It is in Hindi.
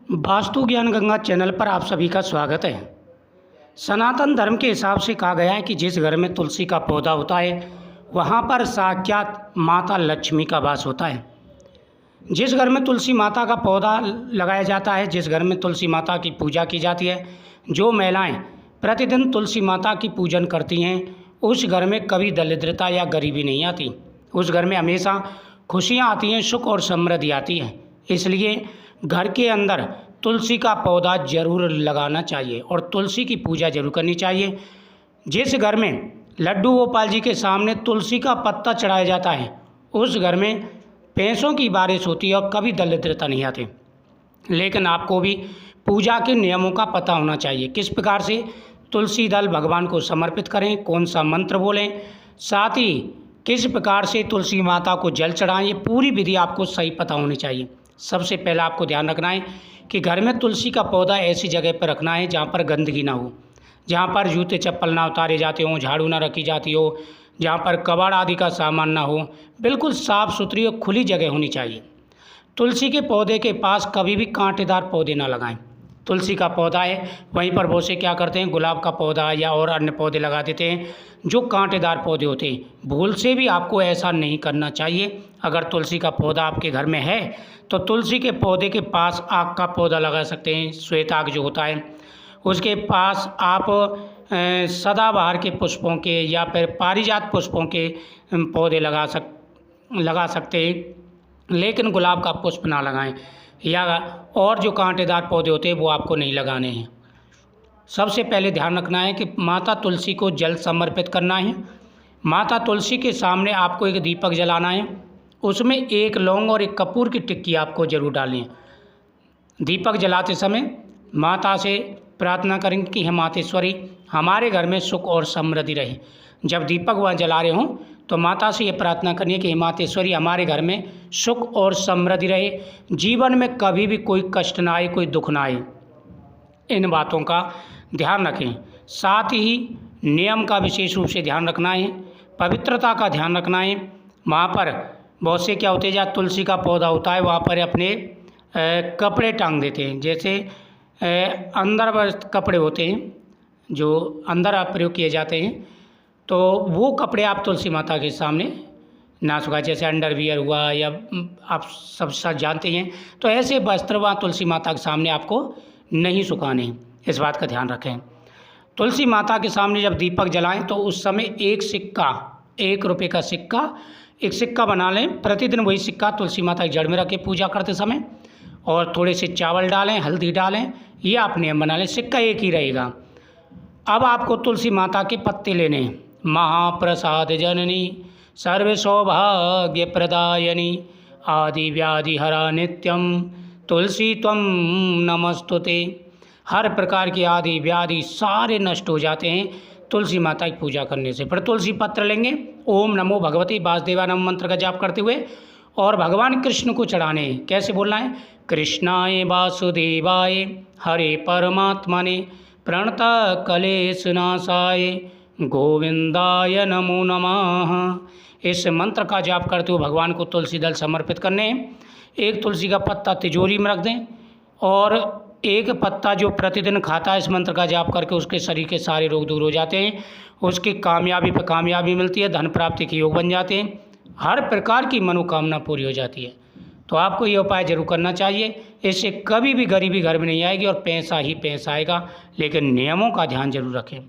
वास्तु ज्ञान गंगा चैनल पर आप सभी का स्वागत है। सनातन धर्म के हिसाब से कहा गया है कि जिस घर में तुलसी का पौधा होता है वहाँ पर साक्षात माता लक्ष्मी का वास होता है। जिस घर में तुलसी माता का पौधा लगाया जाता है, जिस घर में तुलसी माता की पूजा की जाती है, जो महिलाएं प्रतिदिन तुलसी माता की पूजन करती हैं, उस घर में कभी दरिद्रता या गरीबी नहीं आती। उस घर में हमेशा खुशियाँ आती हैं, सुख और समृद्धि आती है। इसलिए घर के अंदर तुलसी का पौधा जरूर लगाना चाहिए और तुलसी की पूजा जरूर करनी चाहिए। जिस घर में लड्डू गोपाल जी के सामने तुलसी का पत्ता चढ़ाया जाता है, उस घर में पैसों की बारिश होती है और कभी दरिद्रता नहीं आती। लेकिन आपको भी पूजा के नियमों का पता होना चाहिए। किस प्रकार से तुलसी दल भगवान को समर्पित करें, कौन सा मंत्र बोलें, साथ ही किस प्रकार से तुलसी माता को जल चढ़ाएं, ये पूरी विधि आपको सही पता होनी चाहिए। सबसे पहला आपको ध्यान रखना है कि घर में तुलसी का पौधा ऐसी जगह पर रखना है जहाँ पर गंदगी ना हो, जहाँ पर जूते चप्पल ना उतारे जाते हों, झाड़ू ना रखी जाती हो, जहाँ पर कबाड़ आदि का सामान ना हो। बिल्कुल साफ़ सुथरी और खुली जगह होनी चाहिए। तुलसी के पौधे के पास कभी भी कांटेदार पौधे ना लगाएं। तुलसी का पौधा है, वहीं पर बहुत से क्या करते हैं, गुलाब का पौधा या और अन्य पौधे लगा देते हैं जो कांटेदार पौधे होते हैं। भूल से भी आपको ऐसा नहीं करना चाहिए। अगर तुलसी का पौधा आपके घर में है तो तुलसी के पौधे के पास आक का पौधा लगा सकते हैं, श्वेत आक जो होता है। उसके पास आप सदाबहार के पुष्पों के या फिर पारिजात पुष्पों के पौधे लगा सकते हैं, लेकिन गुलाब का पुष्प ना लगाएं या और जो कांटेदार पौधे होते हैं वो आपको नहीं लगाने हैं। सबसे पहले ध्यान रखना है कि माता तुलसी को जल समर्पित करना है। माता तुलसी के सामने आपको एक दीपक जलाना है, उसमें एक लौंग और एक कपूर की टिक्की आपको जरूर डालनी है। दीपक जलाते समय माता से प्रार्थना करेंगे कि हे मातेश्वरी, हमारे घर में सुख और समृद्धि रहे। जब दीपक वहाँ जला रहे हों तो माता से ये प्रार्थना करनी है कि हे मातेश्वरी, हमारे घर में सुख और समृद्धि रहे, जीवन में कभी भी कोई कष्ट ना आए, कोई दुख ना आए। इन बातों का ध्यान रखें। साथ ही नियम का विशेष रूप से ध्यान रखना है, पवित्रता का ध्यान रखना है। वहाँ पर बहुत से क्या होते हैं, जहाँ तुलसी का पौधा होता है वहाँ पर अपने कपड़े टांग देते हैं। जैसे अंदर कपड़े होते हैं जो अंदर प्रयोग किए जाते हैं, तो वो कपड़े आप तुलसी माता के सामने ना सुखाएं। जैसे अंडरवियर हुआ या आप सब साथ जानते हैं, तो ऐसे वस्त्र वहाँ तुलसी माता के सामने आपको नहीं सुखाने। इस बात का ध्यान रखें। तुलसी माता के सामने जब दीपक जलाएं तो उस समय एक सिक्का, 1 रुपये का सिक्का, एक सिक्का बना लें। प्रतिदिन वही सिक्का तुलसी माता की जड़ में रखें पूजा करते समय, और थोड़े से चावल डालें, हल्दी डालें, ये आप नियम बना लें। सिक्का एक ही रहेगा। अब आपको तुलसी माता के पत्ते लेने हैं। महाप्रसाद जननी सर्व सौभाग्य प्रदायनी आदि व्याधि हरा नित्यम तुलसी त्वं नमस्तुते। हर प्रकार की आदि व्याधि सारे नष्ट हो जाते हैं तुलसी माता की पूजा करने से। फिर तुलसी पत्र लेंगे, ओम नमो भगवते वासुदेवाय नमः मंत्र का जाप करते हुए और भगवान कृष्ण को चढ़ाने हैं। कैसे बोलना है? कृष्णाय वासुदेवाय हरे परमात्मने प्रणत कलेश नाशाय गोविंदाय नमो नमः। इस मंत्र का जाप करते हुए भगवान को तुलसी दल समर्पित करने हैं। एक तुलसी का पत्ता तिजोरी में रख दें और एक पत्ता जो प्रतिदिन खाता है इस मंत्र का जाप करके उसके शरीर के सारे रोग दूर हो जाते हैं। उसकी कामयाबी पर कामयाबी मिलती है, धन प्राप्ति के योग बन जाते हैं, हर प्रकार की मनोकामना पूरी हो जाती है। तो आपको ये उपाय जरूर करना चाहिए। इससे कभी भी गरीबी घर में नहीं आएगी और पैसा ही पैसा आएगा, लेकिन नियमों का ध्यान जरूर रखें।